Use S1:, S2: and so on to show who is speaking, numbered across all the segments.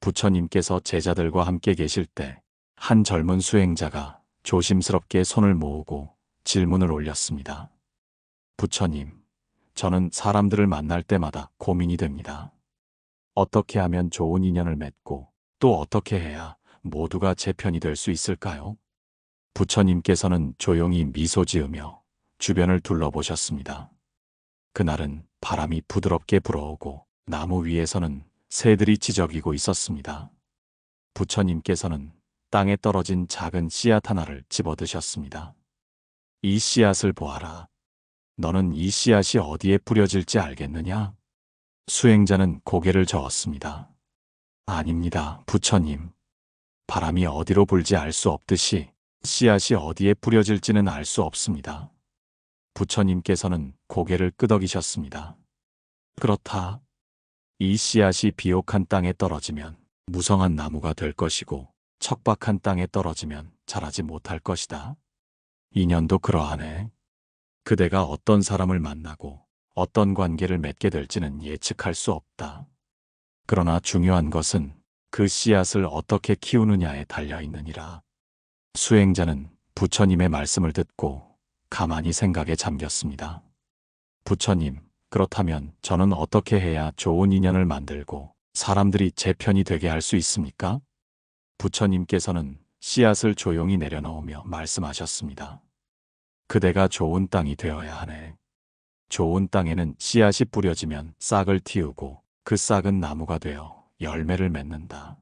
S1: 부처님께서 제자들과 함께 계실 때 한 젊은 수행자가 조심스럽게 손을 모으고 질문을 올렸습니다. 부처님, 저는 사람들을 만날 때마다 고민이 됩니다. 어떻게 하면 좋은 인연을 맺고 또 어떻게 해야 모두가 제 편이 될 수 있을까요? 부처님께서는 조용히 미소 지으며 주변을 둘러보셨습니다. 그날은 바람이 부드럽게 불어오고 나무 위에서는 새들이 지저귀고 있었습니다. 부처님께서는 땅에 떨어진 작은 씨앗 하나를 집어드셨습니다. 이 씨앗을 보아라. 너는 이 씨앗이 어디에 뿌려질지 알겠느냐? 수행자는 고개를 저었습니다. 아닙니다, 부처님. 바람이 어디로 불지 알 수 없듯이 씨앗이 어디에 뿌려질지는 알 수 없습니다. 부처님께서는 고개를 끄덕이셨습니다. 그렇다. 이 씨앗이 비옥한 땅에 떨어지면 무성한 나무가 될 것이고 척박한 땅에 떨어지면 자라지 못할 것이다. 인연도 그러하네. 그대가 어떤 사람을 만나고 어떤 관계를 맺게 될지는 예측할 수 없다. 그러나 중요한 것은 그 씨앗을 어떻게 키우느냐에 달려 있느니라. 수행자는 부처님의 말씀을 듣고 가만히 생각에 잠겼습니다. 부처님, 그렇다면 저는 어떻게 해야 좋은 인연을 만들고 사람들이 제 편이 되게 할 수 있습니까? 부처님께서는 씨앗을 조용히 내려놓으며 말씀하셨습니다. 그대가 좋은 땅이 되어야 하네. 좋은 땅에는 씨앗이 뿌려지면 싹을 틔우고 그 싹은 나무가 되어 열매를 맺는다.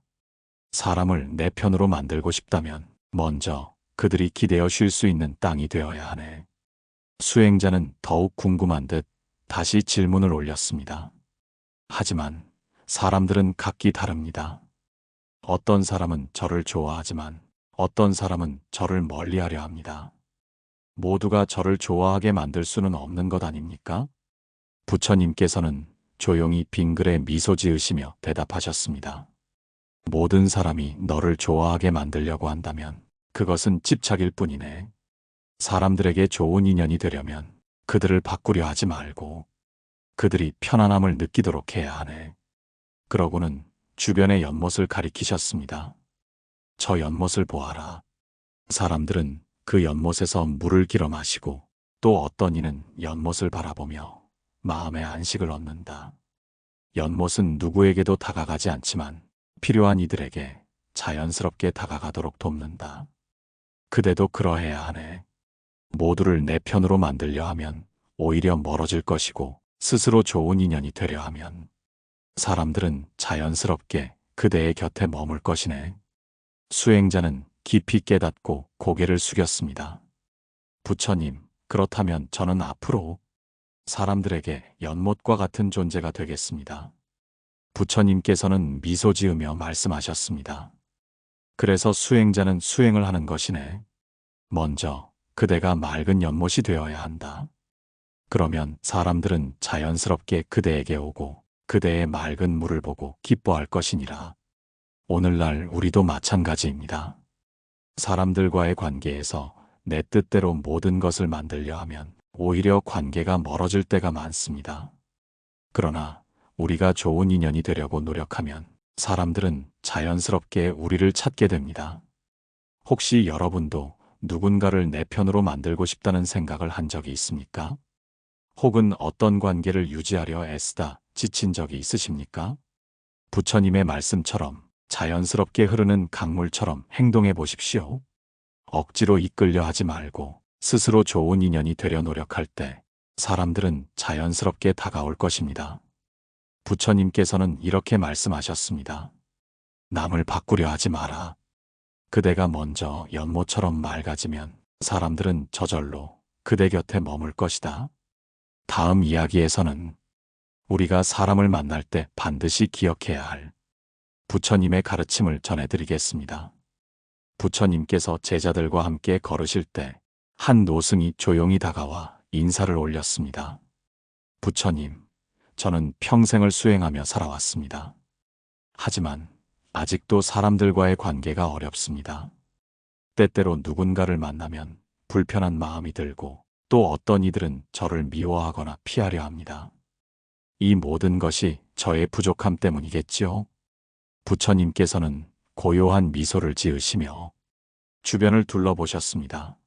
S1: 사람을 내 편으로 만들고 싶다면 먼저 그들이 기대어 쉴 수 있는 땅이 되어야 하네. 수행자는 더욱 궁금한 듯 다시 질문을 올렸습니다. 하지만 사람들은 각기 다릅니다. 어떤 사람은 저를 좋아하지만 어떤 사람은 저를 멀리하려 합니다. 모두가 저를 좋아하게 만들 수는 없는 것 아닙니까? 부처님께서는 조용히 빙글에 미소 지으시며 대답하셨습니다. 모든 사람이 너를 좋아하게 만들려고 한다면 그것은 집착일 뿐이네. 사람들에게 좋은 인연이 되려면 그들을 바꾸려 하지 말고 그들이 편안함을 느끼도록 해야 하네. 그러고는 주변의 연못을 가리키셨습니다. 저 연못을 보아라. 사람들은 그 연못에서 물을 길어 마시고 또 어떤 이는 연못을 바라보며 마음의 안식을 얻는다. 연못은 누구에게도 다가가지 않지만 필요한 이들에게 자연스럽게 다가가도록 돕는다. 그대도 그러해야 하네. 모두를 내 편으로 만들려 하면 오히려 멀어질 것이고 스스로 좋은 인연이 되려 하면 사람들은 자연스럽게 그대의 곁에 머물 것이네. 수행자는 깊이 깨닫고 고개를 숙였습니다. 부처님, 그렇다면 저는 앞으로 사람들에게 연못과 같은 존재가 되겠습니다. 부처님께서는 미소 지으며 말씀하셨습니다. 그래서 수행자는 수행을 하는 것이네. 먼저 그대가 맑은 연못이 되어야 한다. 그러면 사람들은 자연스럽게 그대에게 오고 그대의 맑은 물을 보고 기뻐할 것이니라. 오늘날 우리도 마찬가지입니다. 사람들과의 관계에서 내 뜻대로 모든 것을 만들려 하면 오히려 관계가 멀어질 때가 많습니다. 그러나 우리가 좋은 인연이 되려고 노력하면 사람들은 자연스럽게 우리를 찾게 됩니다. 혹시 여러분도 누군가를 내 편으로 만들고 싶다는 생각을 한 적이 있습니까? 혹은 어떤 관계를 유지하려 애쓰다 지친 적이 있으십니까? 부처님의 말씀처럼 자연스럽게 흐르는 강물처럼 행동해 보십시오. 억지로 이끌려 하지 말고 스스로 좋은 인연이 되려 노력할 때 사람들은 자연스럽게 다가올 것입니다. 부처님께서는 이렇게 말씀하셨습니다. 남을 바꾸려 하지 마라. 그대가 먼저 연못처럼 맑아지면 사람들은 저절로 그대 곁에 머물 것이다. 다음 이야기에서는 우리가 사람을 만날 때 반드시 기억해야 할 부처님의 가르침을 전해드리겠습니다. 부처님께서 제자들과 함께 걸으실 때 한 노승이 조용히 다가와 인사를 올렸습니다. 부처님, 저는 평생을 수행하며 살아왔습니다. 하지만 아직도 사람들과의 관계가 어렵습니다. 때때로 누군가를 만나면 불편한 마음이 들고 또 어떤 이들은 저를 미워하거나 피하려 합니다. 이 모든 것이 저의 부족함 때문이겠지요? 부처님께서는 고요한 미소를 지으시며 주변을 둘러보셨습니다.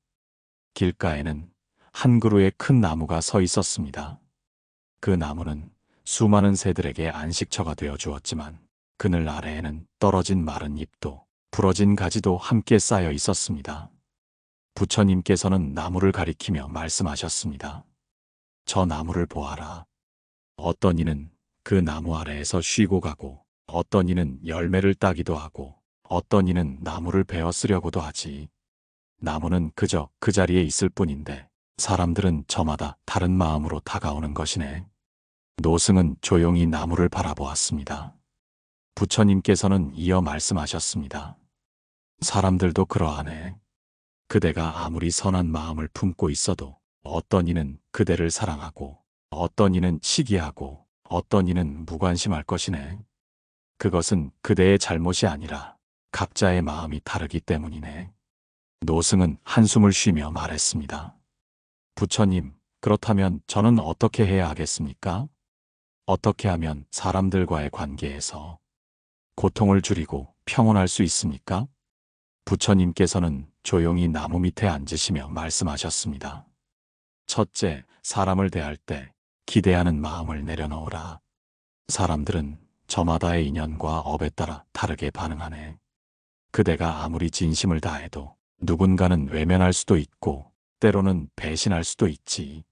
S1: 길가에는 한 그루의 큰 나무가 서 있었습니다. 그 나무는 수많은 새들에게 안식처가 되어 주었지만 그늘 아래에는 떨어진 마른 잎도 부러진 가지도 함께 쌓여 있었습니다. 부처님께서는 나무를 가리키며 말씀하셨습니다. 저 나무를 보아라. 어떤 이는 그 나무 아래에서 쉬고 가고 어떤 이는 열매를 따기도 하고 어떤 이는 나무를 베어 쓰려고도 하지. 나무는 그저 그 자리에 있을 뿐인데 사람들은 저마다 다른 마음으로 다가오는 것이네. 노승은 조용히 나무를 바라보았습니다. 부처님께서는 이어 말씀하셨습니다. 사람들도 그러하네. 그대가 아무리 선한 마음을 품고 있어도 어떤 이는 그대를 사랑하고 어떤 이는 시기하고 어떤 이는 무관심할 것이네. 그것은 그대의 잘못이 아니라 각자의 마음이 다르기 때문이네. 노승은 한숨을 쉬며 말했습니다. 부처님, 그렇다면 저는 어떻게 해야 하겠습니까? 어떻게 하면 사람들과의 관계에서 고통을 줄이고 평온할 수 있습니까? 부처님께서는 조용히 나무 밑에 앉으시며 말씀하셨습니다. 첫째, 사람을 대할 때 기대하는 마음을 내려놓으라. 사람들은 저마다의 인연과 업에 따라 다르게 반응하네. 그대가 아무리 진심을 다해도 누군가는 외면할 수도 있고 때로는 배신할 수도 있지.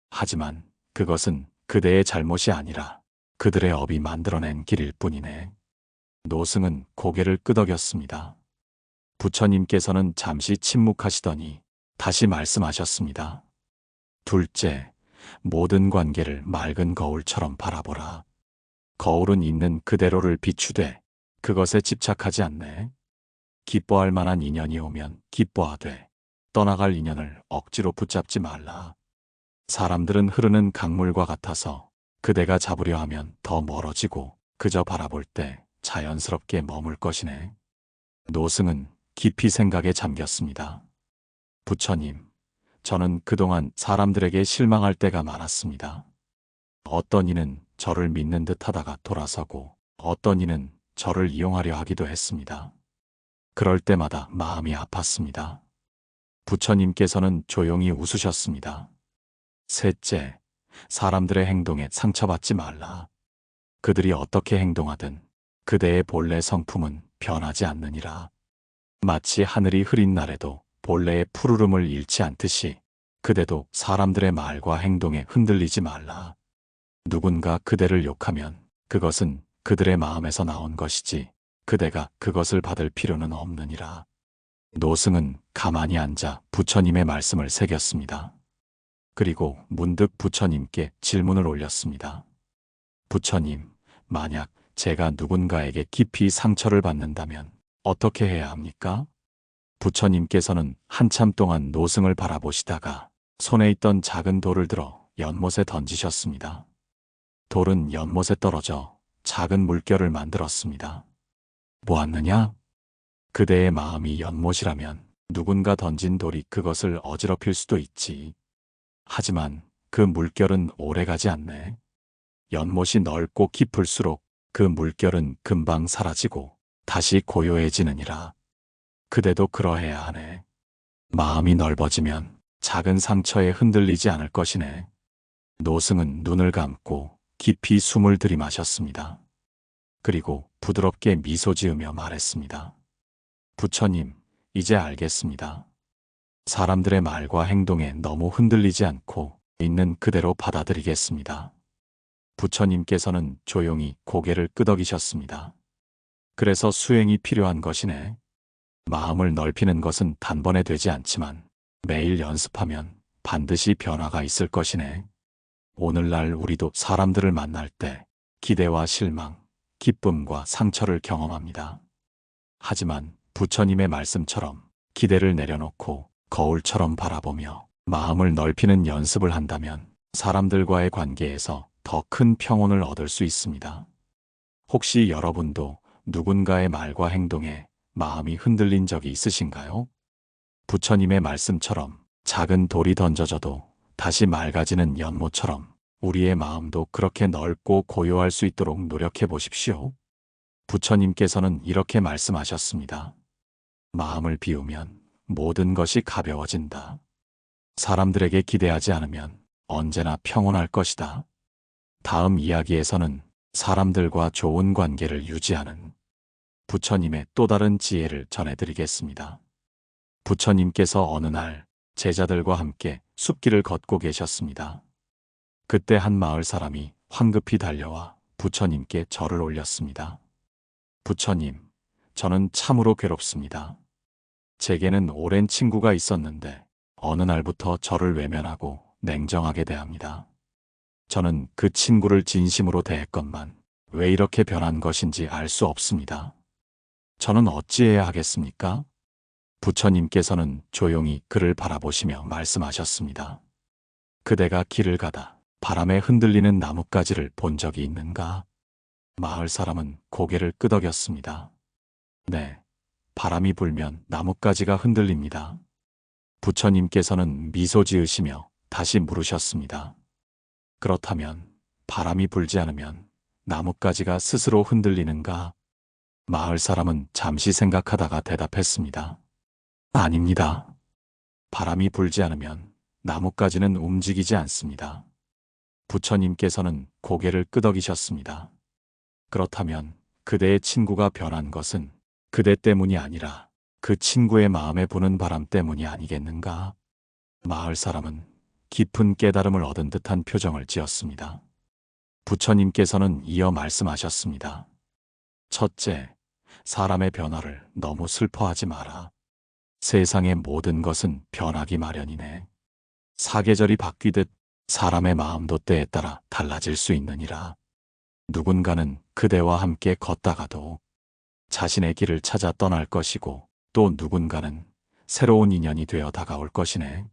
S1: 하지만 그것은 그대의 잘못이 아니라 그들의 업이 만들어낸 길일 뿐이네. 노승은 고개를 끄덕였습니다. 부처님께서는 잠시 침묵하시더니 다시 말씀하셨습니다. 둘째, 모든 관계를 맑은 거울처럼 바라보라. 거울은 있는 그대로를 비추되 그것에 집착하지 않네. 기뻐할 만한 인연이 오면 기뻐하되 떠나갈 인연을 억지로 붙잡지 말라. 사람들은 흐르는 강물과 같아서 그대가 잡으려 하면 더 멀어지고 그저 바라볼 때 자연스럽게 머물 것이네. 노승은 깊이 생각에 잠겼습니다. 부처님, 저는 그동안 사람들에게 실망할 때가 많았습니다. 어떤 이는 저를 믿는 듯 하다가 돌아서고 어떤 이는 저를 이용하려 하기도 했습니다. 그럴 때마다 마음이 아팠습니다. 부처님께서는 조용히 웃으셨습니다. 셋째, 사람들의 행동에 상처받지 말라. 그들이 어떻게 행동하든 그대의 본래 성품은 변하지 않느니라. 마치 하늘이 흐린 날에도 본래의 푸르름을 잃지 않듯이 그대도 사람들의 말과 행동에 흔들리지 말라. 누군가 그대를 욕하면 그것은 그들의 마음에서 나온 것이지 그대가 그것을 받을 필요는 없느니라. 노승은 가만히 앉아 부처님의 말씀을 새겼습니다. 그리고 문득 부처님께 질문을 올렸습니다. 부처님, 만약 제가 누군가에게 깊이 상처를 받는다면 어떻게 해야 합니까? 부처님께서는 한참 동안 노승을 바라보시다가 손에 있던 작은 돌을 들어 연못에 던지셨습니다. 돌은 연못에 떨어져 작은 물결을 만들었습니다. 보았느냐? 그대의 마음이 연못이라면 누군가 던진 돌이 그것을 어지럽힐 수도 있지. 하지만 그 물결은 오래가지 않네. 연못이 넓고 깊을수록 그 물결은 금방 사라지고 다시 고요해지느니라. 그대도 그러해야 하네. 마음이 넓어지면 작은 상처에 흔들리지 않을 것이네. 노승은 눈을 감고 깊이 숨을 들이마셨습니다. 그리고 부드럽게 미소 지으며 말했습니다. 부처님, 이제 알겠습니다. 사람들의 말과 행동에 너무 흔들리지 않고 있는 그대로 받아들이겠습니다. 부처님께서는 조용히 고개를 끄덕이셨습니다. 그래서 수행이 필요한 것이네. 마음을 넓히는 것은 단번에 되지 않지만 매일 연습하면 반드시 변화가 있을 것이네. 오늘날 우리도 사람들을 만날 때 기대와 실망, 기쁨과 상처를 경험합니다. 하지만 부처님의 말씀처럼 기대를 내려놓고 거울처럼 바라보며 마음을 넓히는 연습을 한다면 사람들과의 관계에서 더 큰 평온을 얻을 수 있습니다. 혹시 여러분도 누군가의 말과 행동에 마음이 흔들린 적이 있으신가요? 부처님의 말씀처럼 작은 돌이 던져져도 다시 맑아지는 연못처럼 우리의 마음도 그렇게 넓고 고요할 수 있도록 노력해 보십시오. 부처님께서는 이렇게 말씀하셨습니다. 마음을 비우면 모든 것이 가벼워진다. 사람들에게 기대하지 않으면 언제나 평온할 것이다. 다음 이야기에서는 사람들과 좋은 관계를 유지하는 부처님의 또 다른 지혜를 전해드리겠습니다. 부처님께서 어느 날 제자들과 함께 숲길을 걷고 계셨습니다. 그때 한 마을 사람이 황급히 달려와 부처님께 절을 올렸습니다. 부처님, 저는 참으로 괴롭습니다. 제게는 오랜 친구가 있었는데 어느 날부터 저를 외면하고 냉정하게 대합니다. 저는 그 친구를 진심으로 대했건만 왜 이렇게 변한 것인지 알 수 없습니다. 저는 어찌해야 하겠습니까? 부처님께서는 조용히 그를 바라보시며 말씀하셨습니다. 그대가 길을 가다 바람에 흔들리는 나뭇가지를 본 적이 있는가? 마을 사람은 고개를 끄덕였습니다. 네, 바람이 불면 나뭇가지가 흔들립니다. 부처님께서는 미소 지으시며 다시 물으셨습니다. 그렇다면 바람이 불지 않으면 나뭇가지가 스스로 흔들리는가? 마을 사람은 잠시 생각하다가 대답했습니다. 아닙니다. 바람이 불지 않으면 나뭇가지는 움직이지 않습니다. 부처님께서는 고개를 끄덕이셨습니다. 그렇다면 그대의 친구가 변한 것은 그대 때문이 아니라 그 친구의 마음에 부는 바람 때문이 아니겠는가? 마을 사람은 깊은 깨달음을 얻은 듯한 표정을 지었습니다. 부처님께서는 이어 말씀하셨습니다. 첫째, 사람의 변화를 너무 슬퍼하지 마라. 세상의 모든 것은 변하기 마련이네. 사계절이 바뀌듯 사람의 마음도 때에 따라 달라질 수 있느니라. 누군가는 그대와 함께 걷다가도 자신의 길을 찾아 떠날 것이고 또 누군가는 새로운 인연이 되어 다가올 것이네.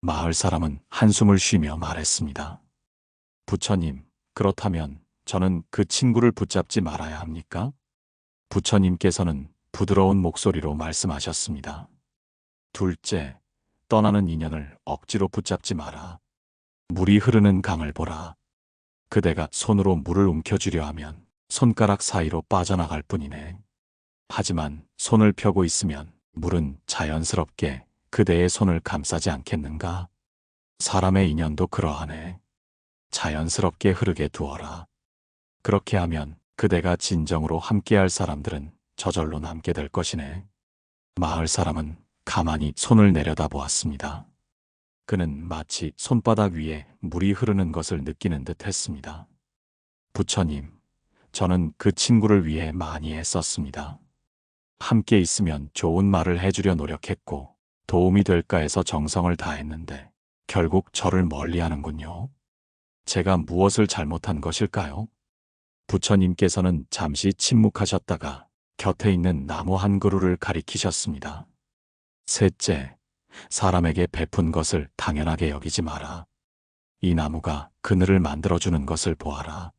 S1: 마을 사람은 한숨을 쉬며 말했습니다. 부처님, 그렇다면 저는 그 친구를 붙잡지 말아야 합니까? 부처님께서는 부드러운 목소리로 말씀하셨습니다. 둘째, 떠나는 인연을 억지로 붙잡지 마라. 물이 흐르는 강을 보라. 그대가 손으로 물을 움켜쥐려 하면 손가락 사이로 빠져나갈 뿐이네. 하지만 손을 펴고 있으면 물은 자연스럽게 그대의 손을 감싸지 않겠는가? 사람의 인연도 그러하네. 자연스럽게 흐르게 두어라. 그렇게 하면 그대가 진정으로 함께할 사람들은 저절로 남게 될 것이네. 마을 사람은 가만히 손을 내려다보았습니다. 그는 마치 손바닥 위에 물이 흐르는 것을 느끼는 듯 했습니다. 부처님, 저는 그 친구를 위해 많이 애썼습니다. 함께 있으면 좋은 말을 해주려 노력했고 도움이 될까 해서 정성을 다했는데 결국 저를 멀리하는군요. 제가 무엇을 잘못한 것일까요? 부처님께서는 잠시 침묵하셨다가 곁에 있는 나무 한 그루를 가리키셨습니다. 셋째, 사람에게 베푼 것을 당연하게 여기지 마라. 이 나무가 그늘을 만들어주는 것을 보아라.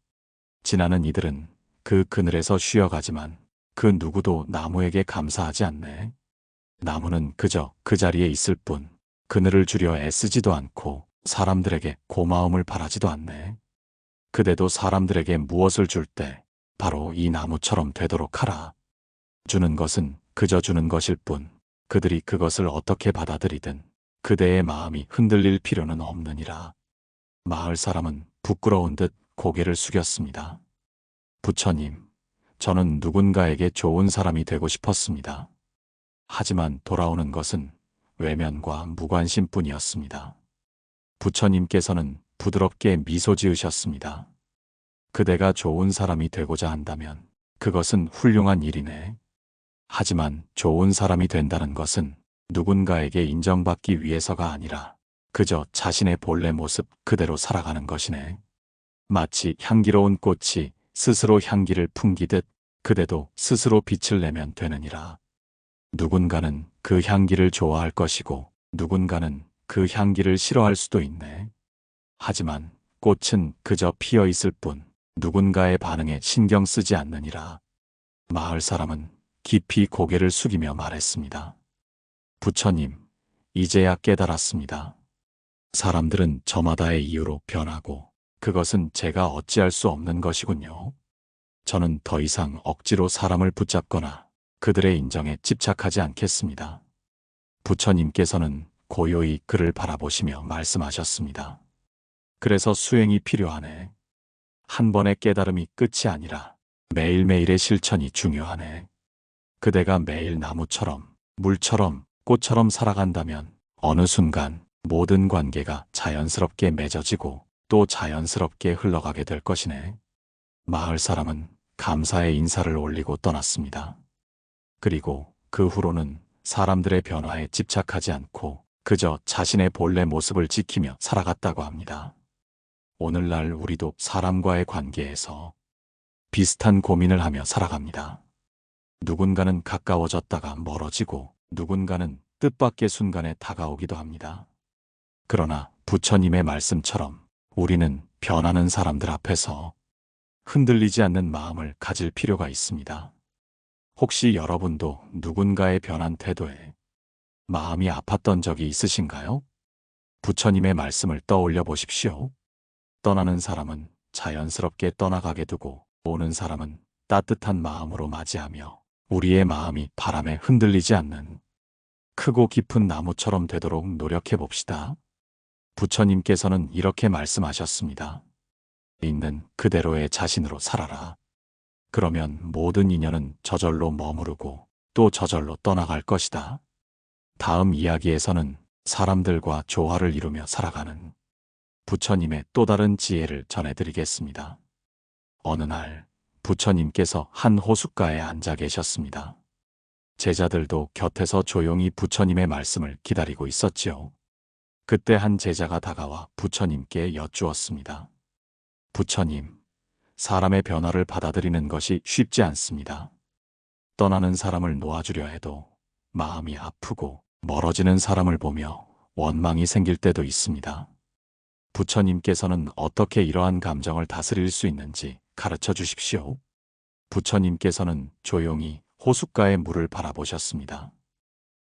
S1: 지나는 이들은 그 그늘에서 쉬어가지만 그 누구도 나무에게 감사하지 않네. 나무는 그저 그 자리에 있을 뿐 그늘을 주려 애쓰지도 않고 사람들에게 고마움을 바라지도 않네. 그대도 사람들에게 무엇을 줄 때 바로 이 나무처럼 되도록 하라. 주는 것은 그저 주는 것일 뿐 그들이 그것을 어떻게 받아들이든 그대의 마음이 흔들릴 필요는 없느니라. 마을 사람은 부끄러운 듯 고개를 숙였습니다. 부처님, 저는 누군가에게 좋은 사람이 되고 싶었습니다. 하지만 돌아오는 것은 외면과 무관심뿐이었습니다. 부처님께서는 부드럽게 미소 지으셨습니다. 그대가 좋은 사람이 되고자 한다면 그것은 훌륭한 일이네. 하지만 좋은 사람이 된다는 것은 누군가에게 인정받기 위해서가 아니라 그저 자신의 본래 모습 그대로 살아가는 것이네. 마치 향기로운 꽃이 스스로 향기를 풍기듯 그대도 스스로 빛을 내면 되느니라. 누군가는 그 향기를 좋아할 것이고 누군가는 그 향기를 싫어할 수도 있네. 하지만 꽃은 그저 피어 있을 뿐 누군가의 반응에 신경 쓰지 않느니라. 마을 사람은 깊이 고개를 숙이며 말했습니다. 부처님, 이제야 깨달았습니다. 사람들은 저마다의 이유로 변하고 그것은 제가 어찌할 수 없는 것이군요. 저는 더 이상 억지로 사람을 붙잡거나 그들의 인정에 집착하지 않겠습니다. 부처님께서는 고요히 그를 바라보시며 말씀하셨습니다. 그래서 수행이 필요하네. 한 번의 깨달음이 끝이 아니라 매일매일의 실천이 중요하네. 그대가 매일 나무처럼, 물처럼, 꽃처럼 살아간다면 어느 순간 모든 관계가 자연스럽게 맺어지고 또 자연스럽게 흘러가게 될 것이네. 마을 사람은 감사의 인사를 올리고 떠났습니다. 그리고 그 후로는 사람들의 변화에 집착하지 않고 그저 자신의 본래 모습을 지키며 살아갔다고 합니다. 오늘날 우리도 사람과의 관계에서 비슷한 고민을 하며 살아갑니다. 누군가는 가까워졌다가 멀어지고 누군가는 뜻밖의 순간에 다가오기도 합니다. 그러나 부처님의 말씀처럼 우리는 변하는 사람들 앞에서 흔들리지 않는 마음을 가질 필요가 있습니다. 혹시 여러분도 누군가의 변한 태도에 마음이 아팠던 적이 있으신가요? 부처님의 말씀을 떠올려 보십시오. 떠나는 사람은 자연스럽게 떠나가게 두고 오는 사람은 따뜻한 마음으로 맞이하며 우리의 마음이 바람에 흔들리지 않는 크고 깊은 나무처럼 되도록 노력해 봅시다. 부처님께서는 이렇게 말씀하셨습니다. 있는 그대로의 자신으로 살아라. 그러면 모든 인연은 저절로 머무르고 또 저절로 떠나갈 것이다. 다음 이야기에서는 사람들과 조화를 이루며 살아가는 부처님의 또 다른 지혜를 전해드리겠습니다. 어느 날 부처님께서 한 호숫가에 앉아 계셨습니다. 제자들도 곁에서 조용히 부처님의 말씀을 기다리고 있었지요. 그때 한 제자가 다가와 부처님께 여쭈었습니다. 부처님, 사람의 변화를 받아들이는 것이 쉽지 않습니다. 떠나는 사람을 놓아주려 해도 마음이 아프고 멀어지는 사람을 보며 원망이 생길 때도 있습니다. 부처님께서는 어떻게 이러한 감정을 다스릴 수 있는지 가르쳐 주십시오. 부처님께서는 조용히 호숫가의 물을 바라보셨습니다.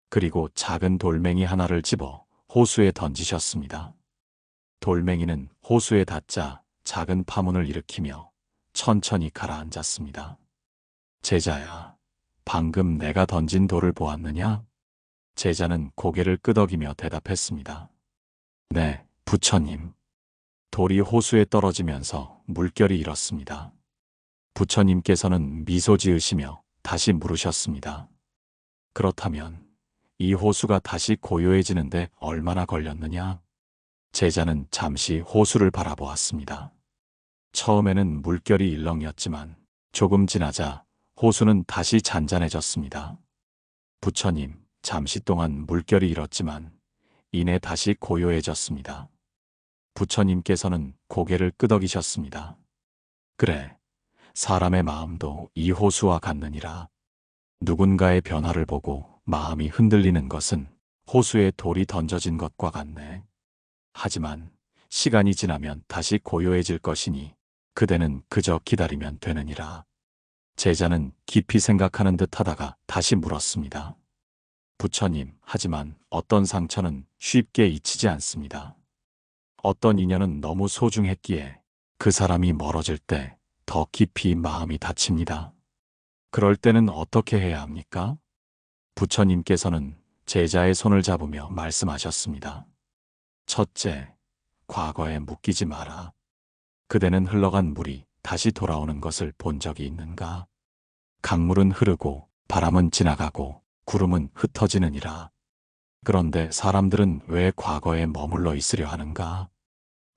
S1: 그리고 작은 돌멩이 하나를 집어 호수에 던지셨습니다. 돌멩이는 호수에 닿자 작은 파문을 일으키며 천천히 가라앉았습니다. 제자야, 방금 내가 던진 돌을 보았느냐? 제자는 고개를 끄덕이며 대답했습니다. 네, 부처님. 돌이 호수에 떨어지면서 물결이 일었습니다. 부처님께서는 미소 지으시며 다시 물으셨습니다. 그렇다면 이 호수가 다시 고요해지는데 얼마나 걸렸느냐? 제자는 잠시 호수를 바라보았습니다. 처음에는 물결이 일렁였지만 조금 지나자 호수는 다시 잔잔해졌습니다. 부처님, 잠시 동안 물결이 일었지만 이내 다시 고요해졌습니다. 부처님께서는 고개를 끄덕이셨습니다. 그래, 사람의 마음도 이 호수와 같느니라. 누군가의 변화를 보고 마음이 흔들리는 것은 호수에 돌이 던져진 것과 같네. 하지만 시간이 지나면 다시 고요해질 것이니 그대는 그저 기다리면 되느니라. 제자는 깊이 생각하는 듯 하다가 다시 물었습니다. 부처님, 하지만 어떤 상처는 쉽게 잊히지 않습니다. 어떤 인연은 너무 소중했기에 그 사람이 멀어질 때 더 깊이 마음이 다칩니다. 그럴 때는 어떻게 해야 합니까? 부처님께서는 제자의 손을 잡으며 말씀하셨습니다. 첫째, 과거에 묶이지 마라. 그대는 흘러간 물이 다시 돌아오는 것을 본 적이 있는가? 강물은 흐르고 바람은 지나가고 구름은 흩어지느니라. 그런데 사람들은 왜 과거에 머물러 있으려 하는가?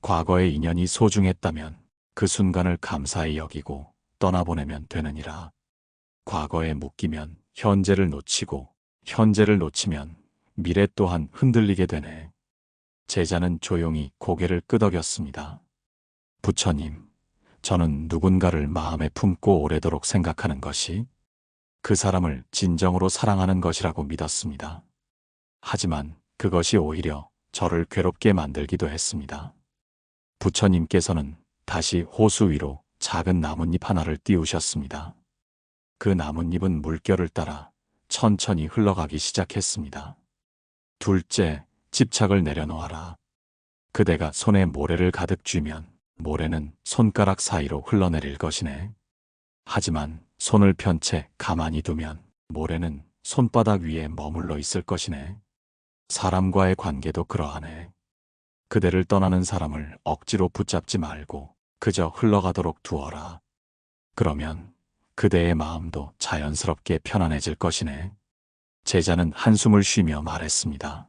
S1: 과거의 인연이 소중했다면 그 순간을 감사히 여기고 떠나보내면 되느니라. 과거에 묶이면 현재를 놓치고 현재를 놓치면 미래 또한 흔들리게 되네. 제자는 조용히 고개를 끄덕였습니다. 부처님, 저는 누군가를 마음에 품고 오래도록 생각하는 것이 그 사람을 진정으로 사랑하는 것이라고 믿었습니다. 하지만 그것이 오히려 저를 괴롭게 만들기도 했습니다. 부처님께서는 다시 호수 위로 작은 나뭇잎 하나를 띄우셨습니다. 그 나뭇잎은 물결을 따라 천천히 흘러가기 시작했습니다. 둘째, 집착을 내려놓아라. 그대가 손에 모래를 가득 쥐면 모래는 손가락 사이로 흘러내릴 것이네. 하지만 손을 편 채 가만히 두면 모래는 손바닥 위에 머물러 있을 것이네. 사람과의 관계도 그러하네. 그대를 떠나는 사람을 억지로 붙잡지 말고 그저 흘러가도록 두어라. 그러면 그대의 마음도 자연스럽게 편안해질 것이네. 제자는 한숨을 쉬며 말했습니다.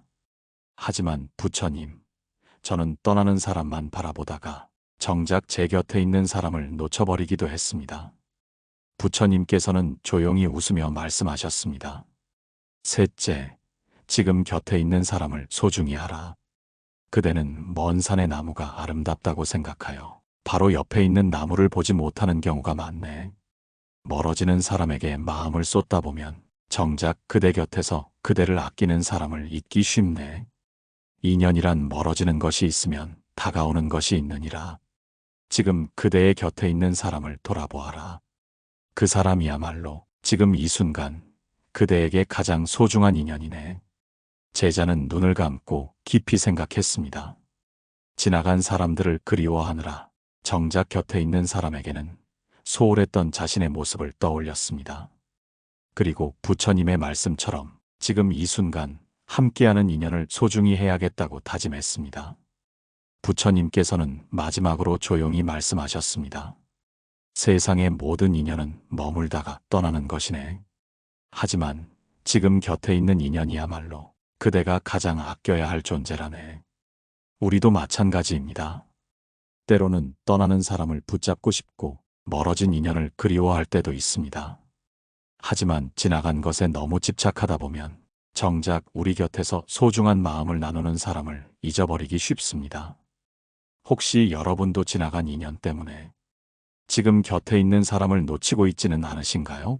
S1: 하지만 부처님, 저는 떠나는 사람만 바라보다가 정작 제 곁에 있는 사람을 놓쳐버리기도 했습니다. 부처님께서는 조용히 웃으며 말씀하셨습니다. 셋째, 지금 곁에 있는 사람을 소중히 하라. 그대는 먼 산의 나무가 아름답다고 생각하여 바로 옆에 있는 나무를 보지 못하는 경우가 많네. 멀어지는 사람에게 마음을 쏟다 보면 정작 그대 곁에서 그대를 아끼는 사람을 잊기 쉽네. 인연이란 멀어지는 것이 있으면 다가오는 것이 있느니라. 지금 그대의 곁에 있는 사람을 돌아보아라. 그 사람이야말로 지금 이 순간 그대에게 가장 소중한 인연이네. 제자는 눈을 감고 깊이 생각했습니다. 지나간 사람들을 그리워하느라 정작 곁에 있는 사람에게는 소홀했던 자신의 모습을 떠올렸습니다. 그리고 부처님의 말씀처럼 지금 이 순간 함께하는 인연을 소중히 해야겠다고 다짐했습니다. 부처님께서는 마지막으로 조용히 말씀하셨습니다. 세상의 모든 인연은 머물다가 떠나는 것이네. 하지만 지금 곁에 있는 인연이야말로 그대가 가장 아껴야 할 존재라네. 우리도 마찬가지입니다. 때로는 떠나는 사람을 붙잡고 싶고 멀어진 인연을 그리워할 때도 있습니다. 하지만 지나간 것에 너무 집착하다 보면 정작 우리 곁에서 소중한 마음을 나누는 사람을 잊어버리기 쉽습니다. 혹시 여러분도 지나간 인연 때문에 지금 곁에 있는 사람을 놓치고 있지는 않으신가요?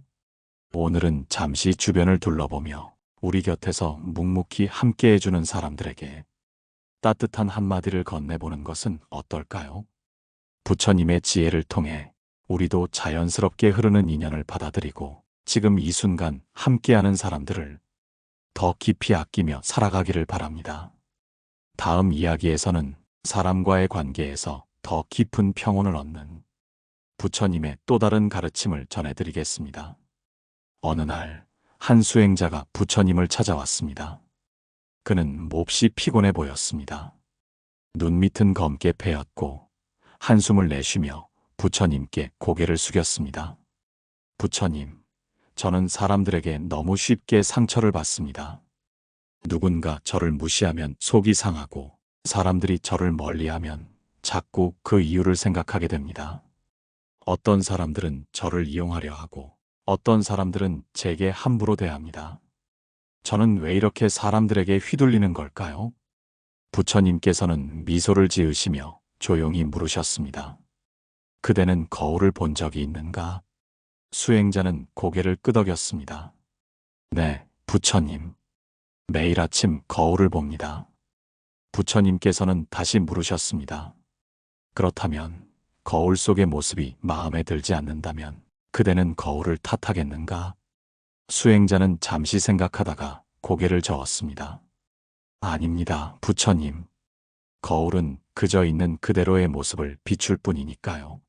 S1: 오늘은 잠시 주변을 둘러보며 우리 곁에서 묵묵히 함께해주는 사람들에게 따뜻한 한마디를 건네보는 것은 어떨까요? 부처님의 지혜를 통해 우리도 자연스럽게 흐르는 인연을 받아들이고 지금 이 순간 함께하는 사람들을 더 깊이 아끼며 살아가기를 바랍니다. 다음 이야기에서는 사람과의 관계에서 더 깊은 평온을 얻는 부처님의 또 다른 가르침을 전해드리겠습니다. 어느 날 한 수행자가 부처님을 찾아왔습니다. 그는 몹시 피곤해 보였습니다. 눈밑은 검게 패였고 한숨을 내쉬며 부처님께 고개를 숙였습니다. 부처님, 저는 사람들에게 너무 쉽게 상처를 받습니다. 누군가 저를 무시하면 속이 상하고 사람들이 저를 멀리하면 자꾸 그 이유를 생각하게 됩니다. 어떤 사람들은 저를 이용하려 하고 어떤 사람들은 제게 함부로 대합니다. 저는 왜 이렇게 사람들에게 휘둘리는 걸까요? 부처님께서는 미소를 지으시며 조용히 물으셨습니다. 그대는 거울을 본 적이 있는가? 수행자는 고개를 끄덕였습니다. 네, 부처님. 매일 아침 거울을 봅니다. 부처님께서는 다시 물으셨습니다. 그렇다면 거울 속의 모습이 마음에 들지 않는다면 그대는 거울을 탓하겠는가? 수행자는 잠시 생각하다가 고개를 저었습니다. 아닙니다, 부처님. 거울은 그저 있는 그대로의 모습을 비출 뿐이니까요.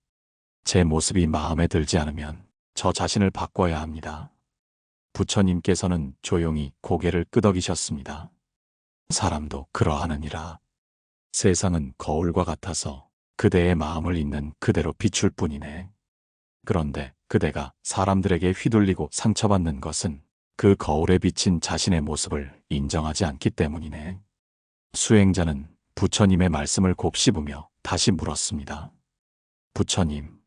S1: 제 모습이 마음에 들지 않으면 저 자신을 바꿔야 합니다. 부처님께서는 조용히 고개를 끄덕이셨습니다. 사람도 그러하느니라. 세상은 거울과 같아서 그대의 마음을 있는 그대로 비출 뿐이네. 그런데 그대가 사람들에게 휘둘리고 상처받는 것은 그 거울에 비친 자신의 모습을 인정하지 않기 때문이네. 수행자는 부처님의 말씀을 곱씹으며 다시 물었습니다. 부처님,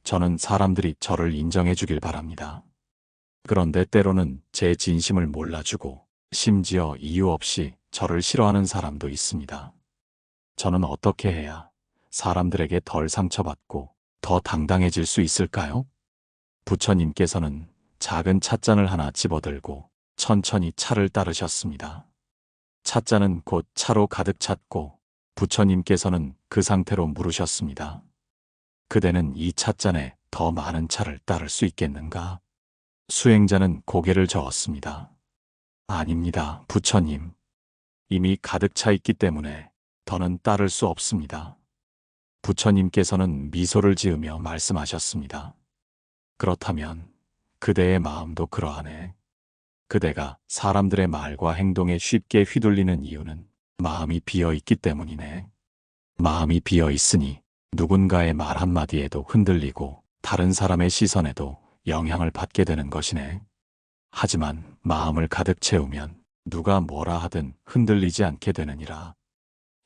S1: 저는 사람들이 저를 인정해 주길 바랍니다. 그런데 때로는 제 진심을 몰라주고 심지어 이유 없이 저를 싫어하는 사람도 있습니다. 저는 어떻게 해야 사람들에게 덜 상처받고 더 당당해질 수 있을까요? 부처님께서는 작은 찻잔을 하나 집어들고 천천히 차를 따르셨습니다. 찻잔은 곧 차로 가득 찼고 부처님께서는 그 상태로 물으셨습니다. 그대는 이 찻잔에 더 많은 차를 따를 수 있겠는가? 수행자는 고개를 저었습니다. 아닙니다, 부처님. 이미 가득 차 있기 때문에 더는 따를 수 없습니다. 부처님께서는 미소를 지으며 말씀하셨습니다. 그렇다면 그대의 마음도 그러하네. 그대가 사람들의 말과 행동에 쉽게 휘둘리는 이유는 마음이 비어 있기 때문이네. 마음이 비어 있으니 누군가의 말 한마디에도 흔들리고 다른 사람의 시선에도 영향을 받게 되는 것이네. 하지만 마음을 가득 채우면 누가 뭐라 하든 흔들리지 않게 되느니라.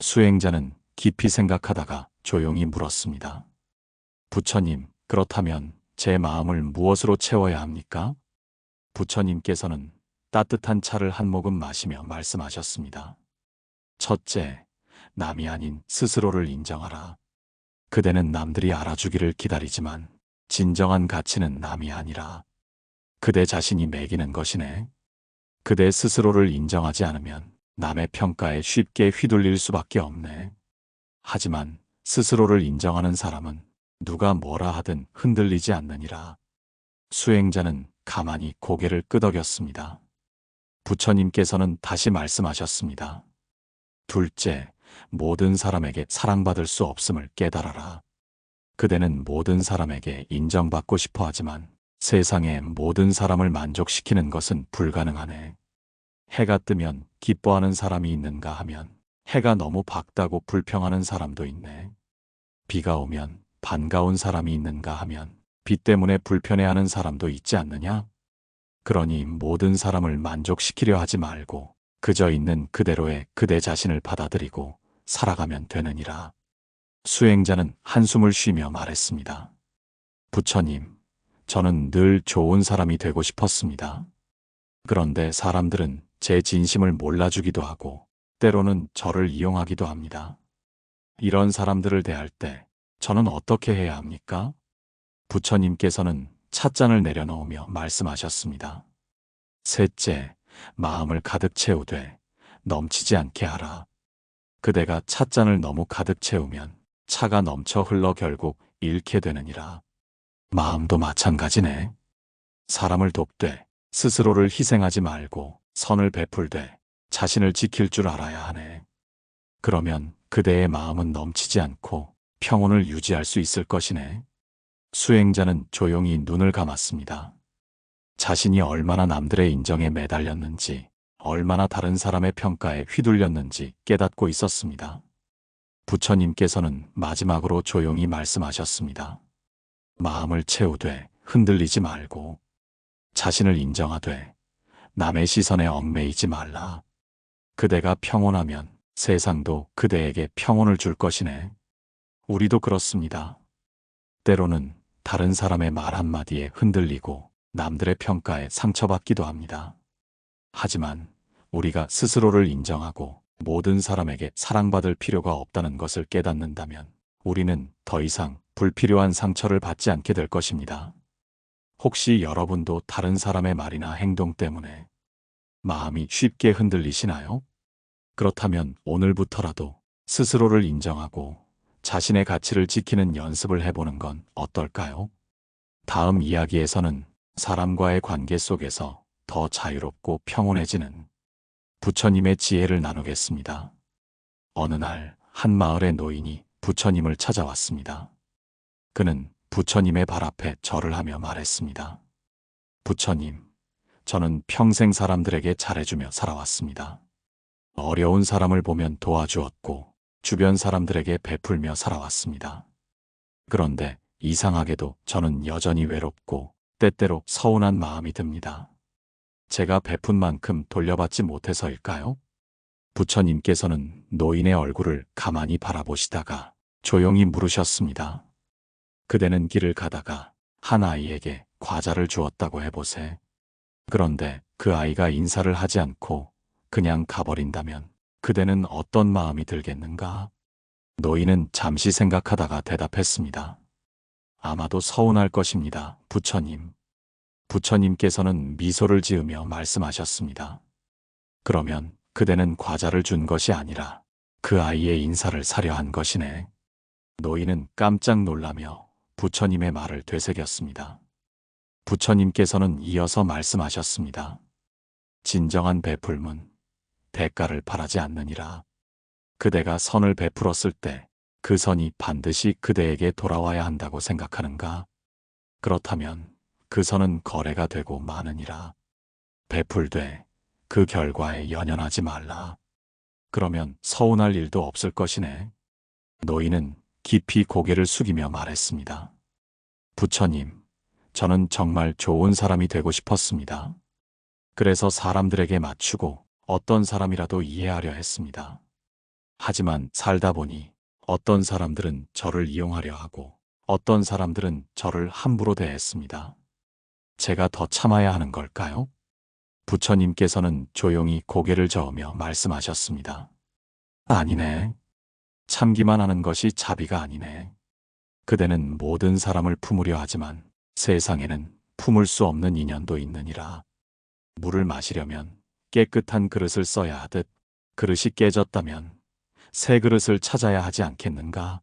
S1: 수행자는 깊이 생각하다가 조용히 물었습니다. 부처님, 그렇다면 제 마음을 무엇으로 채워야 합니까? 부처님께서는 따뜻한 차를 한 모금 마시며 말씀하셨습니다. 첫째, 남이 아닌 스스로를 인정하라. 그대는 남들이 알아주기를 기다리지만 진정한 가치는 남이 아니라 그대 자신이 매기는 것이네. 그대 스스로를 인정하지 않으면 남의 평가에 쉽게 휘둘릴 수밖에 없네. 하지만 스스로를 인정하는 사람은 누가 뭐라 하든 흔들리지 않느니라. 수행자는 가만히 고개를 끄덕였습니다. 부처님께서는 다시 말씀하셨습니다. 둘째, 모든 사람에게 사랑받을 수 없음을 깨달아라. 그대는 모든 사람에게 인정받고 싶어 하지만 세상의 모든 사람을 만족시키는 것은 불가능하네. 해가 뜨면 기뻐하는 사람이 있는가 하면 해가 너무 밝다고 불평하는 사람도 있네. 비가 오면 반가운 사람이 있는가 하면 비 때문에 불편해하는 사람도 있지 않느냐? 그러니 모든 사람을 만족시키려 하지 말고 그저 있는 그대로의 그대 자신을 받아들이고 살아가면 되느니라. 수행자는 한숨을 쉬며 말했습니다. 부처님, 저는 늘 좋은 사람이 되고 싶었습니다. 그런데 사람들은 제 진심을 몰라주기도 하고 때로는 저를 이용하기도 합니다. 이런 사람들을 대할 때 저는 어떻게 해야 합니까? 부처님께서는 찻잔을 내려놓으며 말씀하셨습니다. 셋째, 마음을 가득 채우되 넘치지 않게 하라. 그대가 찻잔을 너무 가득 채우면 차가 넘쳐 흘러 결국 잃게 되느니라. 마음도 마찬가지네. 사람을 돕되 스스로를 희생하지 말고 선을 베풀되 자신을 지킬 줄 알아야 하네. 그러면 그대의 마음은 넘치지 않고 평온을 유지할 수 있을 것이네. 수행자는 조용히 눈을 감았습니다. 자신이 얼마나 남들의 인정에 매달렸는지, 얼마나 다른 사람의 평가에 휘둘렸는지 깨닫고 있었습니다. 부처님께서는 마지막으로 조용히 말씀하셨습니다. 마음을 채우되 흔들리지 말고 자신을 인정하되 남의 시선에 얽매이지 말라. 그대가 평온하면 세상도 그대에게 평온을 줄 것이네. 우리도 그렇습니다. 때로는 다른 사람의 말 한마디에 흔들리고 남들의 평가에 상처받기도 합니다. 하지만 우리가 스스로를 인정하고 모든 사람에게 사랑받을 필요가 없다는 것을 깨닫는다면 우리는 더 이상 불필요한 상처를 받지 않게 될 것입니다. 혹시 여러분도 다른 사람의 말이나 행동 때문에 마음이 쉽게 흔들리시나요? 그렇다면 오늘부터라도 스스로를 인정하고 자신의 가치를 지키는 연습을 해보는 건 어떨까요? 다음 이야기에서는 사람과의 관계 속에서 더 자유롭고 평온해지는 부처님의 지혜를 나누겠습니다. 어느 날 한 마을의 노인이 부처님을 찾아왔습니다. 그는 부처님의 발 앞에 절을 하며 말했습니다. 부처님, 저는 평생 사람들에게 잘해주며 살아왔습니다. 어려운 사람을 보면 도와주었고 주변 사람들에게 베풀며 살아왔습니다. 그런데 이상하게도 저는 여전히 외롭고 때때로 서운한 마음이 듭니다. 제가 베푼 만큼 돌려받지 못해서일까요? 부처님께서는 노인의 얼굴을 가만히 바라보시다가 조용히 물으셨습니다. 그대는 길을 가다가 한 아이에게 과자를 주었다고 해보세. 그런데 그 아이가 인사를 하지 않고 그냥 가버린다면 그대는 어떤 마음이 들겠는가? 노인은 잠시 생각하다가 대답했습니다. 아마도 서운할 것입니다, 부처님. 부처님께서는 미소를 지으며 말씀하셨습니다. 그러면 그대는 과자를 준 것이 아니라 그 아이의 인사를 사려 한 것이네. 노인은 깜짝 놀라며 부처님의 말을 되새겼습니다. 부처님께서는 이어서 말씀하셨습니다. 진정한 베풀문, 대가를 바라지 않느니라. 그대가 선을 베풀었을 때 그 선이 반드시 그대에게 돌아와야 한다고 생각하는가? 그렇다면 그 선은 거래가 되고 마느니라. 베풀되 그 결과에 연연하지 말라. 그러면 서운할 일도 없을 것이네. 노인은 깊이 고개를 숙이며 말했습니다. 부처님, 저는 정말 좋은 사람이 되고 싶었습니다. 그래서 사람들에게 맞추고 어떤 사람이라도 이해하려 했습니다. 하지만 살다 보니 어떤 사람들은 저를 이용하려 하고 어떤 사람들은 저를 함부로 대했습니다. 제가 더 참아야 하는 걸까요? 부처님께서는 조용히 고개를 저으며 말씀하셨습니다. 아니네. 참기만 하는 것이 자비가 아니네. 그대는 모든 사람을 품으려 하지만 세상에는 품을 수 없는 인연도 있느니라. 물을 마시려면 깨끗한 그릇을 써야 하듯 그릇이 깨졌다면 새 그릇을 찾아야 하지 않겠는가?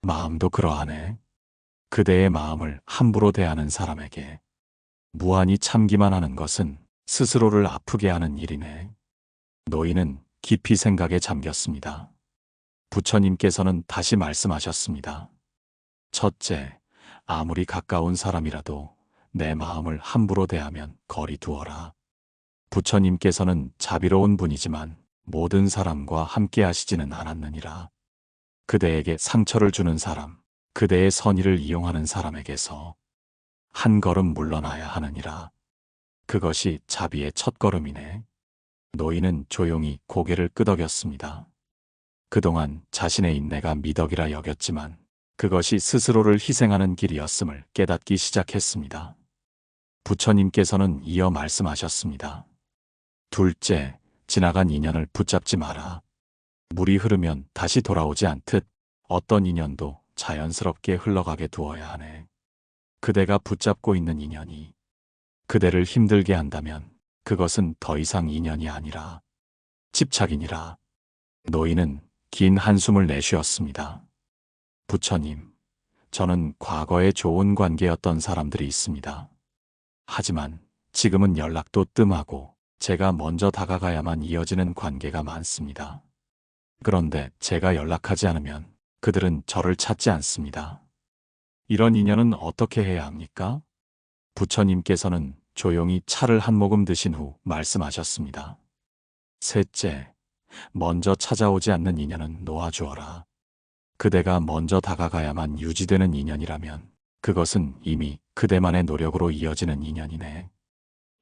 S1: 마음도 그러하네. 그대의 마음을 함부로 대하는 사람에게 무한히 참기만 하는 것은 스스로를 아프게 하는 일이네. 노인은 깊이 생각에 잠겼습니다. 부처님께서는 다시 말씀하셨습니다. 첫째, 아무리 가까운 사람이라도 내 마음을 함부로 대하면 거리 두어라. 부처님께서는 자비로운 분이지만 모든 사람과 함께 하시지는 않았느니라. 그대에게 상처를 주는 사람, 그대의 선의를 이용하는 사람에게서 한 걸음 물러나야 하느니라. 그것이 자비의 첫걸음이네. 노인은 조용히 고개를 끄덕였습니다. 그동안 자신의 인내가 미덕이라 여겼지만 그것이 스스로를 희생하는 길이었음을 깨닫기 시작했습니다. 부처님께서는 이어 말씀하셨습니다. 둘째, 지나간 인연을 붙잡지 마라. 물이 흐르면 다시 돌아오지 않듯 어떤 인연도 자연스럽게 흘러가게 두어야 하네. 그대가 붙잡고 있는 인연이 그대를 힘들게 한다면 그것은 더 이상 인연이 아니라 집착이니라. 노인은 긴 한숨을 내쉬었습니다. 부처님, 저는 과거에 좋은 관계였던 사람들이 있습니다. 하지만 지금은 연락도 뜸하고 제가 먼저 다가가야만 이어지는 관계가 많습니다. 그런데 제가 연락하지 않으면 그들은 저를 찾지 않습니다. 이런 인연은 어떻게 해야 합니까? 부처님께서는 조용히 차를 한 모금 드신 후 말씀하셨습니다. 셋째, 먼저 찾아오지 않는 인연은 놓아주어라. 그대가 먼저 다가가야만 유지되는 인연이라면 그것은 이미 그대만의 노력으로 이어지는 인연이네.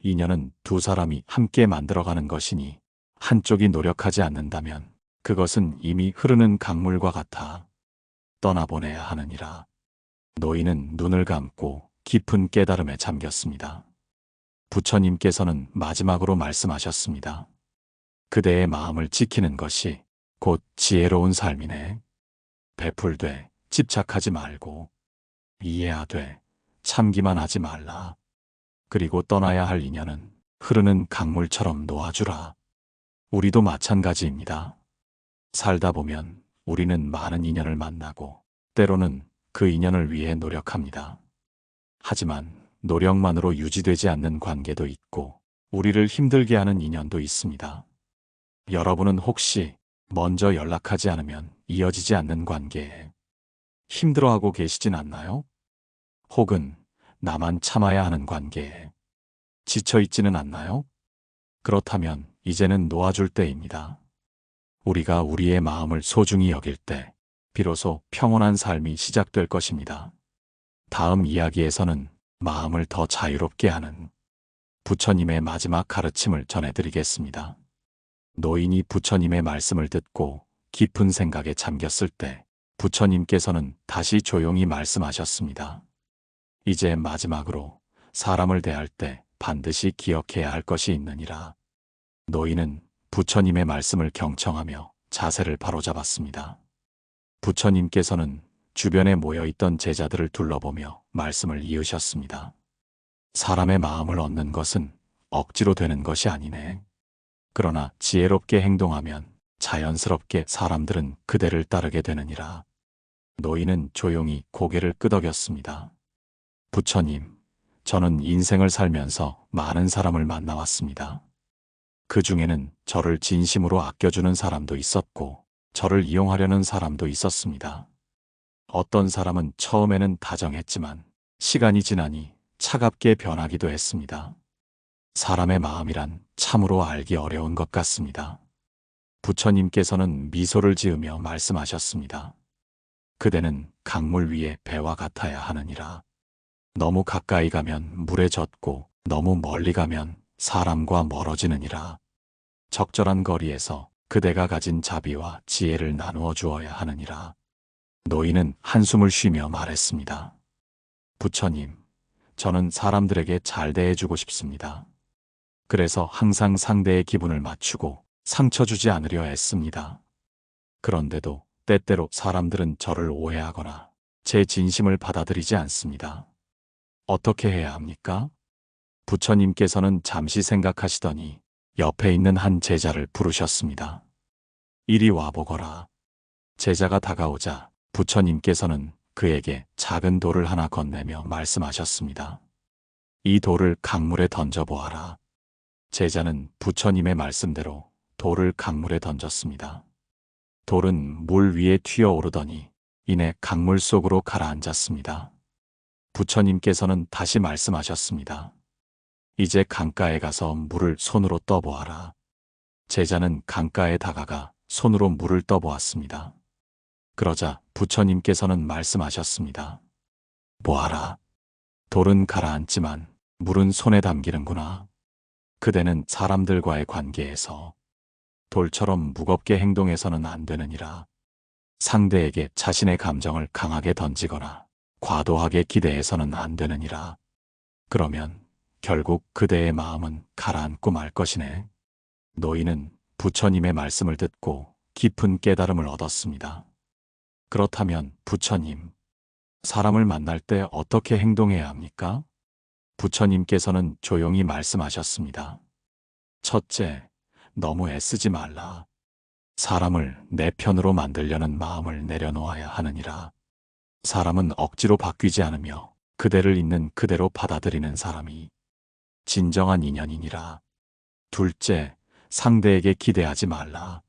S1: 인연은 두 사람이 함께 만들어가는 것이니 한쪽이 노력하지 않는다면 그것은 이미 흐르는 강물과 같아 떠나보내야 하느니라. 노인은 눈을 감고 깊은 깨달음에 잠겼습니다. 부처님께서는 마지막으로 말씀하셨습니다. 그대의 마음을 지키는 것이 곧 지혜로운 삶이네. 베풀되 집착하지 말고 이해하되 참기만 하지 말라. 그리고 떠나야 할 인연은 흐르는 강물처럼 놓아주라. 우리도 마찬가지입니다. 살다 보면 우리는 많은 인연을 만나고 때로는 그 인연을 위해 노력합니다. 하지만 노력만으로 유지되지 않는 관계도 있고 우리를 힘들게 하는 인연도 있습니다. 여러분은 혹시 먼저 연락하지 않으면 이어지지 않는 관계에 힘들어하고 계시진 않나요? 혹은 나만 참아야 하는 관계에 지쳐있지는 않나요? 그렇다면 이제는 놓아줄 때입니다. 우리가 우리의 마음을 소중히 여길 때 비로소 평온한 삶이 시작될 것입니다. 다음 이야기에서는 마음을 더 자유롭게 하는 부처님의 마지막 가르침을 전해드리겠습니다. 노인이 부처님의 말씀을 듣고 깊은 생각에 잠겼을 때 부처님께서는 다시 조용히 말씀하셨습니다. 이제 마지막으로 사람을 대할 때 반드시 기억해야 할 것이 있느니라. 노인은 부처님의 말씀을 경청하며 자세를 바로잡았습니다. 부처님께서는 주변에 모여있던 제자들을 둘러보며 말씀을 이으셨습니다. 사람의 마음을 얻는 것은 억지로 되는 것이 아니네. 그러나 지혜롭게 행동하면 자연스럽게 사람들은 그대를 따르게 되느니라. 노인은 조용히 고개를 끄덕였습니다. 부처님, 저는 인생을 살면서 많은 사람을 만나왔습니다. 그 중에는 저를 진심으로 아껴주는 사람도 있었고 저를 이용하려는 사람도 있었습니다. 어떤 사람은 처음에는 다정했지만 시간이 지나니 차갑게 변하기도 했습니다. 사람의 마음이란 참으로 알기 어려운 것 같습니다. 부처님께서는 미소를 지으며 말씀하셨습니다. 그대는 강물 위에 배와 같아야 하느니라. 너무 가까이 가면 물에 젖고 너무 멀리 가면 사람과 멀어지느니라. 적절한 거리에서 그대가 가진 자비와 지혜를 나누어 주어야 하느니라. 노인은 한숨을 쉬며 말했습니다. 부처님, 저는 사람들에게 잘 대해주고 싶습니다. 그래서 항상 상대의 기분을 맞추고 상처 주지 않으려 애씁니다. 그런데도 때때로 사람들은 저를 오해하거나 제 진심을 받아들이지 않습니다. 어떻게 해야 합니까? 부처님께서는 잠시 생각하시더니 옆에 있는 한 제자를 부르셨습니다. 이리 와보거라. 제자가 다가오자 부처님께서는 그에게 작은 돌을 하나 건네며 말씀하셨습니다. 이 돌을 강물에 던져보아라. 제자는 부처님의 말씀대로 돌을 강물에 던졌습니다. 돌은 물 위에 튀어오르더니 이내 강물 속으로 가라앉았습니다. 부처님께서는 다시 말씀하셨습니다. 이제 강가에 가서 물을 손으로 떠보아라. 제자는 강가에 다가가 손으로 물을 떠보았습니다. 그러자 부처님께서는 말씀하셨습니다. 보아라. 돌은 가라앉지만 물은 손에 담기는구나. 그대는 사람들과의 관계에서 돌처럼 무겁게 행동해서는 안 되느니라. 상대에게 자신의 감정을 강하게 던지거나 과도하게 기대해서는 안 되느니라. 그러면 결국 그대의 마음은 가라앉고 말 것이네. 노인은 부처님의 말씀을 듣고 깊은 깨달음을 얻었습니다. 그렇다면 부처님, 사람을 만날 때 어떻게 행동해야 합니까? 부처님께서는 조용히 말씀하셨습니다. 첫째, 너무 애쓰지 말라. 사람을 내 편으로 만들려는 마음을 내려놓아야 하느니라. 사람은 억지로 바뀌지 않으며 그대를 있는 그대로 받아들이는 사람이 진정한 인연이니라. 둘째, 상대에게 기대하지 말라.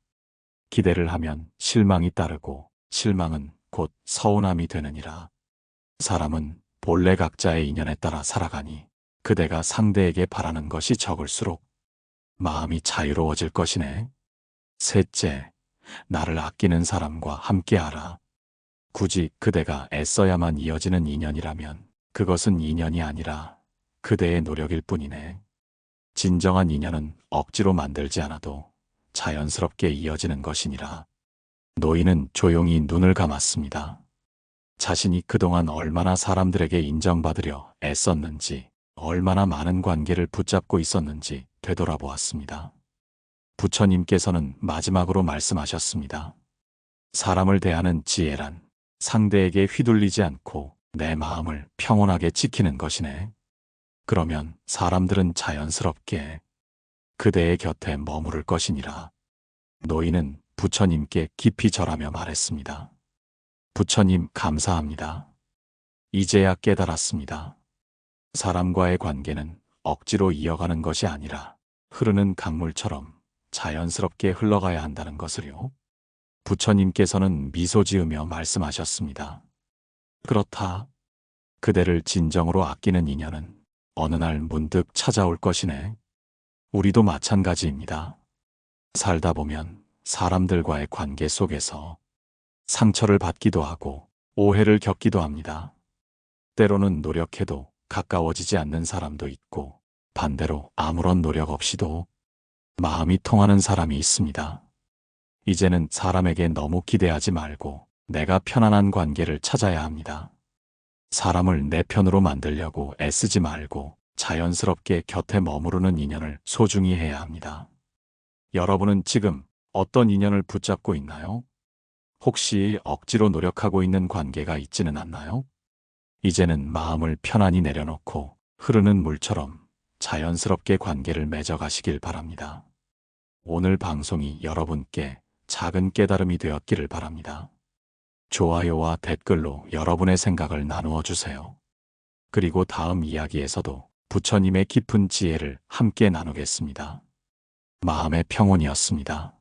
S1: 기대를 하면 실망이 따르고 실망은 곧 서운함이 되느니라. 사람은 본래 각자의 인연에 따라 살아가니 그대가 상대에게 바라는 것이 적을수록 마음이 자유로워질 것이네. 셋째, 나를 아끼는 사람과 함께하라. 굳이 그대가 애써야만 이어지는 인연이라면 그것은 인연이 아니라 그대의 노력일 뿐이네. 진정한 인연은 억지로 만들지 않아도 자연스럽게 이어지는 것이니라. 노인은 조용히 눈을 감았습니다. 자신이 그동안 얼마나 사람들에게 인정받으려 애썼는지, 얼마나 많은 관계를 붙잡고 있었는지 되돌아보았습니다. 부처님께서는 마지막으로 말씀하셨습니다. 사람을 대하는 지혜란 상대에게 휘둘리지 않고 내 마음을 평온하게 지키는 것이네. 그러면 사람들은 자연스럽게 그대의 곁에 머무를 것이니라. 노인은 부처님께 깊이 절하며 말했습니다. 부처님 감사합니다. 이제야 깨달았습니다. 사람과의 관계는 억지로 이어가는 것이 아니라 흐르는 강물처럼 자연스럽게 흘러가야 한다는 것을요. 부처님께서는 미소 지으며 말씀하셨습니다. 그렇다. 그대를 진정으로 아끼는 인연은 어느 날 문득 찾아올 것이네. 우리도 마찬가지입니다. 살다 보면 사람들과의 관계 속에서 상처를 받기도 하고 오해를 겪기도 합니다. 때로는 노력해도 가까워지지 않는 사람도 있고 반대로 아무런 노력 없이도 마음이 통하는 사람이 있습니다. 이제는 사람에게 너무 기대하지 말고 내가 편안한 관계를 찾아야 합니다. 사람을 내 편으로 만들려고 애쓰지 말고 자연스럽게 곁에 머무르는 인연을 소중히 해야 합니다. 여러분은 지금 어떤 인연을 붙잡고 있나요? 혹시 억지로 노력하고 있는 관계가 있지는 않나요? 이제는 마음을 편안히 내려놓고 흐르는 물처럼 자연스럽게 관계를 맺어가시길 바랍니다. 오늘 방송이 여러분께 작은 깨달음이 되었기를 바랍니다. 좋아요와 댓글로 여러분의 생각을 나누어 주세요. 그리고 다음 이야기에서도 부처님의 깊은 지혜를 함께 나누겠습니다. 마음의 평온이었습니다.